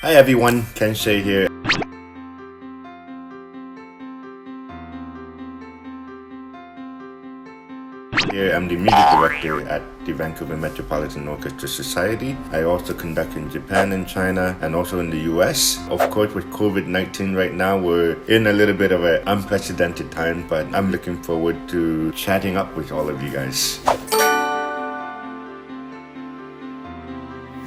Hi everyone, Ken Hsieh here. Here I'm the music director at the Vancouver Metropolitan Orchestra Society. I also conduct in Japan and China and also in the US. Of course, with COVID-19 right now, we're in a little bit of an unprecedented time, but I'm looking forward to chatting up with all of you guys.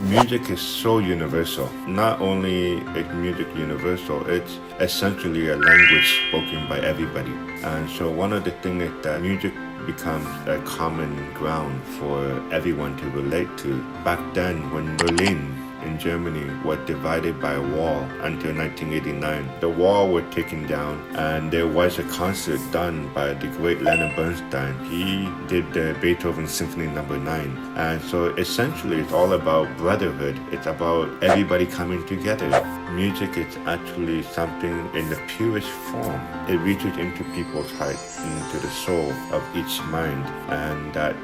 Music is so universal. Not only is music universal, it's essentially a language spoken by everybody. And so one of the things is that music becomes a common ground for everyone to relate to. Back then, when Berlin in Germany was divided by a wall until 1989. The wall was taken down and there was a concert done by the great Leonard Bernstein. He did the Beethoven Symphony No. 9. And so essentially it's all about brotherhood. It's about everybody coming together. Music is actually something in the purest form. It reaches into people's heart, into the soul of each mind, and that,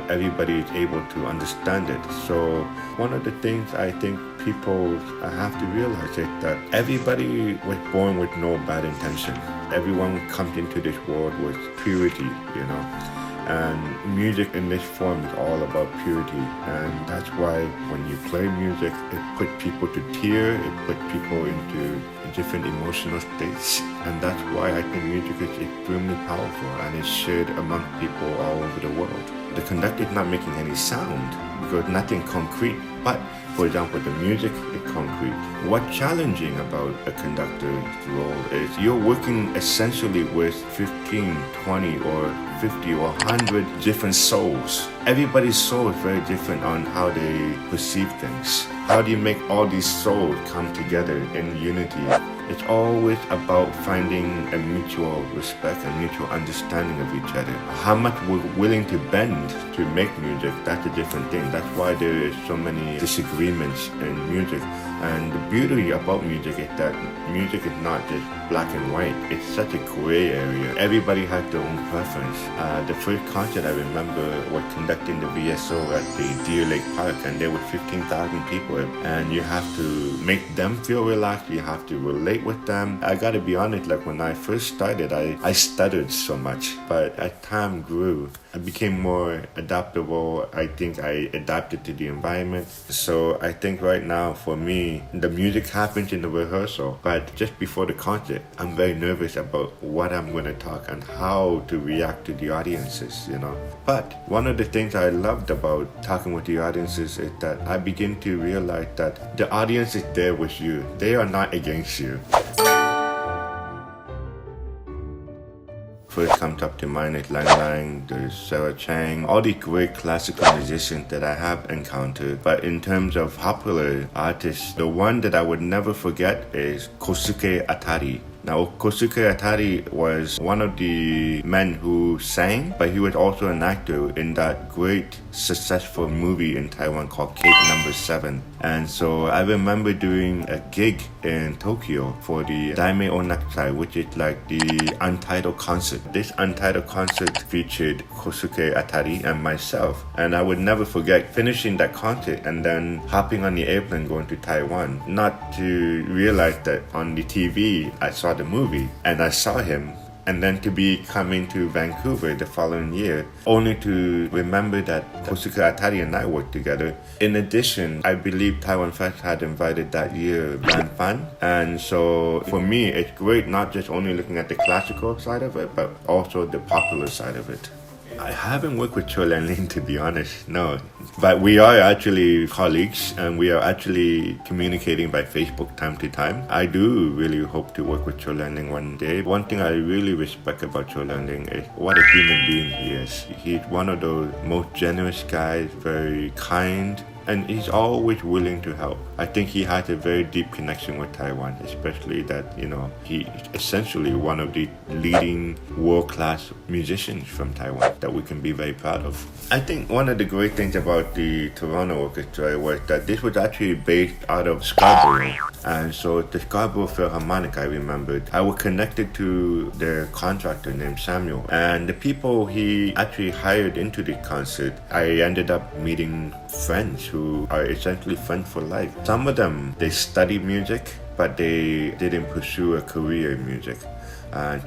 everybody is able to understand it. So one of the things I think people have to realize is that everybody was born with no bad intention. Everyone comes into this world with purity, And music in this form is all about purity. And that's why when you play music, it puts people to tear, it puts people into different emotional states. And that's why I think music is extremely powerful and is shared among people all over the world. The conductor is not making any sound because nothing concrete, but for example, the music is concrete. What's challenging about a conductor's role is you're working essentially with 15, 20, or 50 or 100 different souls. Everybody's soul is very different on how they perceive things. How do you make all these souls come together in unity? It's always about finding a mutual respect and mutual understanding of each other. How much we're willing to bend to make music, that's a different thing. That's why there is so many disagreements in music. And the beauty about music is that music is not just black and white. It's such a gray area. Everybody has their own preference. The first concert I remember was conducting the VSO at the Deer Lake Park, and there were 15,000 people. And you have to make them feel relaxed. You have to relate with them. I gotta be honest, like when I first started, I stuttered so much. But as time grew, I became more adaptable. I think I adapted to the environment. So I think right now for me, the music happens in the rehearsal, but just before the concert, I'm very nervous about what I'm going to talk and how to react to the audiences, But one of the things I loved about talking with the audiences is that I begin to realize that the audience is there with you. They are not against you. First comes up to mind is Lang Lang, there's Sarah Chang, all these great classical musicians that I have encountered. But in terms of popular artists, the one that I would never forget is Kosuke Atari. Now, Kosuke Atari was one of the men who sang, but he was also an actor in that great successful movie in Taiwan called Cake No. 7. And so I remember doing a gig in Tokyo for the Daime Onakusai, which is like the untitled concert. This untitled concert featured Kosuke Atari and myself. And I would never forget finishing that concert and then hopping on the airplane going to Taiwan. Not to realize that on the TV I saw the movie and I saw him, and then to be coming to Vancouver the following year, only to remember that Kosuke Atari and I worked together. In addition, I believe TAIWANfest had invited that year Van Fan, and so for me it's great not just only looking at the classical side of it, but also the popular side of it. I haven't worked with Cho Lan Ling, to be honest, no. But we are actually colleagues and we are actually communicating by Facebook time to time. I do really hope to work with Cho Lan Ling one day. One thing I really respect about Cho Lan Ling is what a human being he is. He's one of those most generous guys, very kind, and he's always willing to help. I think he has a very deep connection with Taiwan, especially that, he's essentially one of the leading world-class musicians from Taiwan that we can be very proud of. I think one of the great things about the Toronto Orchestra was that this was actually based out of Scarborough. And so the Scarborough Philharmonic, I remembered, I was connected to their contractor named Samuel. And the people he actually hired into the concert, I ended up meeting friends who who are essentially friends for life. Some of them, they study music, but they didn't pursue a career in music.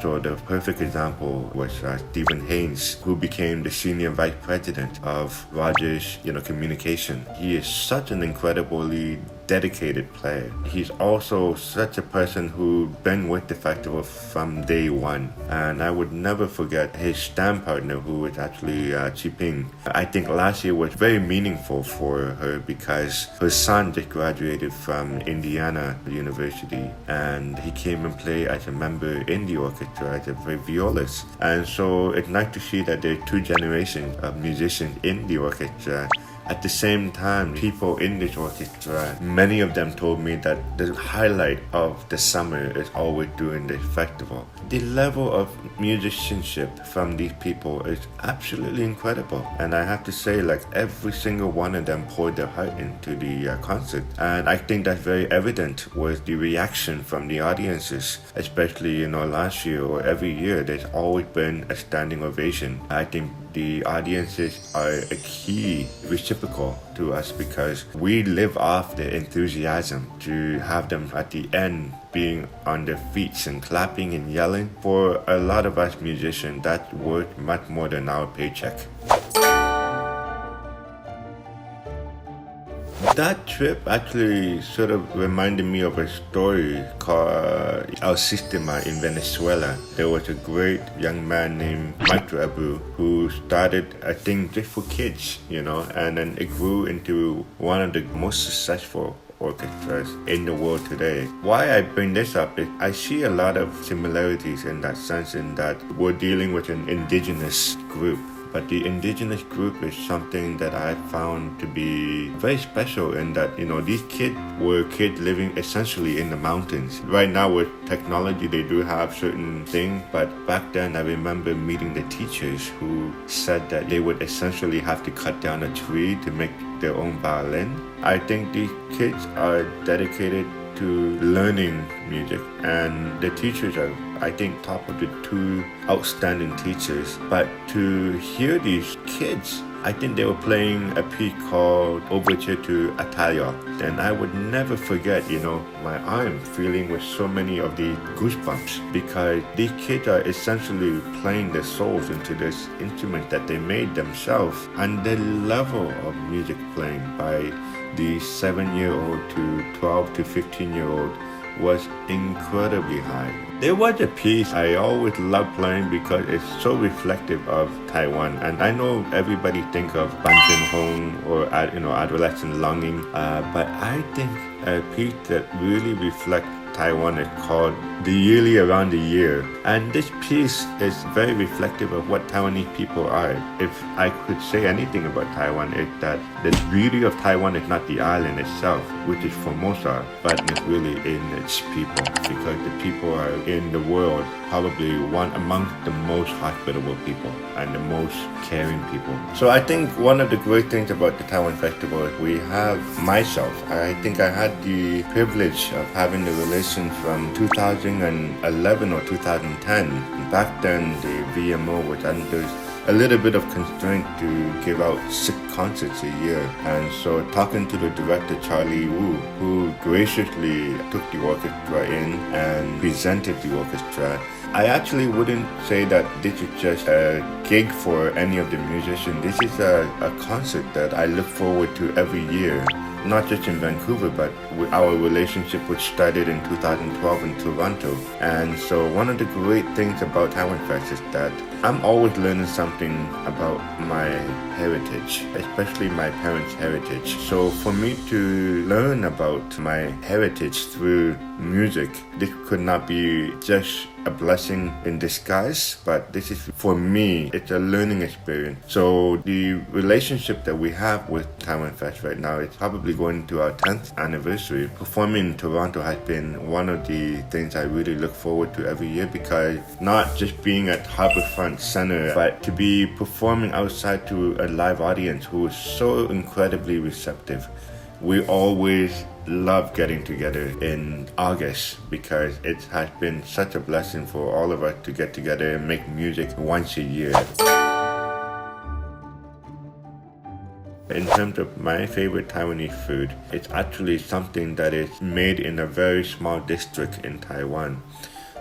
So the perfect example was Stephen Haynes, who became the senior vice president of Rogers, Communication. He is such an incredibly dedicated player. He's also such a person who's been with the festival from day one. And I would never forget his stand partner, who was actually Chi Ping. I think last year was very meaningful for her because her son just graduated from Indiana University, and he came and played as a member in the orchestra as a violist. And so it's nice to see that there are two generations of musicians in the orchestra. At the same time, people in this orchestra, many of them told me that the highlight of the summer is always during the festival. The level of musicianship from these people is absolutely incredible. And I have to say, every single one of them poured their heart into the concert. And I think that's very evident with the reaction from the audiences, especially, last year or every year, there's always been a standing ovation. I think the audiences are a key reciprocal to us because we live off the enthusiasm. To have them at the end being on their feet and clapping and yelling, for a lot of us musicians, that's worth much more than our paycheck. That trip actually sort of reminded me of a story called El Sistema in Venezuela. There was a great young man named Maestro Abu who started a thing just for kids, and then it grew into one of the most successful orchestras in the world today. Why I bring this up is I see a lot of similarities in that sense, in that we're dealing with an indigenous group. But the indigenous group is something that I found to be very special in that, these kids were kids living essentially in the mountains. Right now with technology, they do have certain things, but back then I remember meeting the teachers who said that they would essentially have to cut down a tree to make their own violin. I think these kids are dedicated to learning music, and the teachers are, I think, top of the two outstanding teachers. But to hear these kids, I think they were playing a piece called Overture to Atalia, and I would never forget, my arm feeling with so many of the goosebumps, because these kids are essentially playing their souls into this instrument that they made themselves, and the level of music playing by the 7-year-old to 12 to 15-year-old was incredibly high. There was a piece I always loved playing because it's so reflective of Taiwan. And I know everybody think of Banjin Hong or adolescent longing, but I think a piece that really reflects Taiwan is called The Yearly Around the Year. And this piece is very reflective of what Taiwanese people are. If I could say anything about Taiwan, it's that the beauty of Taiwan is not the island itself, which is Formosa, but it's really in its people, because the people are in the world probably one among the most hospitable people and the most caring people. So I think one of the great things about the Taiwan Festival is we have myself. I think I had the privilege of having the relation from 2011 or 2010. Back then, the VMO was under a little bit of constraint to give out 6 concerts a year. And so talking to the director, Charlie Wu, who graciously took the orchestra in and presented the orchestra, I actually wouldn't say that this is just a gig for any of the musicians. This is a concert that I look forward to every year. Not just in Vancouver, but our relationship which started in 2012 in Toronto. And so one of the great things about TAIWANfest is that I'm always learning something about my heritage, especially my parents' heritage. So for me to learn about my heritage through music, this could not be just a blessing in disguise, but this is, for me, it's a learning experience. So the relationship that we have with TAIWANfest right now is probably going to our 10th anniversary. Performing in Toronto has been one of the things I really look forward to every year, because not just being at Harbourfront Center, but to be performing outside to a live audience who is so incredibly receptive. We always love getting together in August because it has been such a blessing for all of us to get together and make music once a year. In terms of my favorite Taiwanese food, it's actually something that is made in a very small district in Taiwan.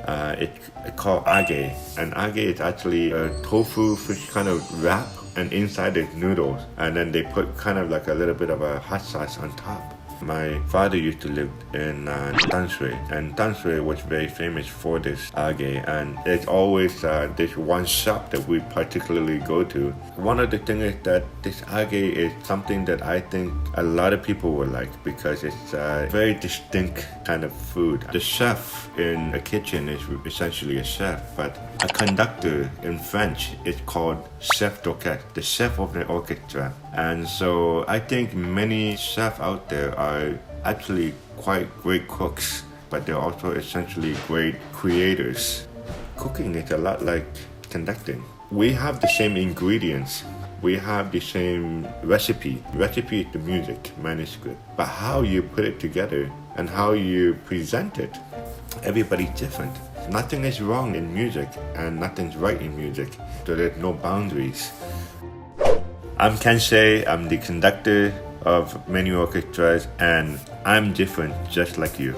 It's called age, and age is actually a tofu fish kind of wrap, and inside is noodles, and then they put kind of like a little bit of a hot sauce on top. My father used to live in Danshui, and Danshui was very famous for this age, and there's always this one shop that we particularly go to. One of the things is that this age is something that I think a lot of people will like because it's a very distinct kind of food. The chef in a kitchen is essentially a chef, but a conductor in French is called chef d'orchestre, the chef of the orchestra. And so I think many chefs out there are actually quite great cooks, but they're also essentially great creators. Cooking is a lot like conducting. We have the same ingredients. We have the same recipe. Recipe is the music, manuscript. But how you put it together and how you present it, everybody's different. Nothing is wrong in music and nothing's right in music. So there's no boundaries. I'm Ken Hsieh. I'm the conductor of many orchestras, and I'm different just like you.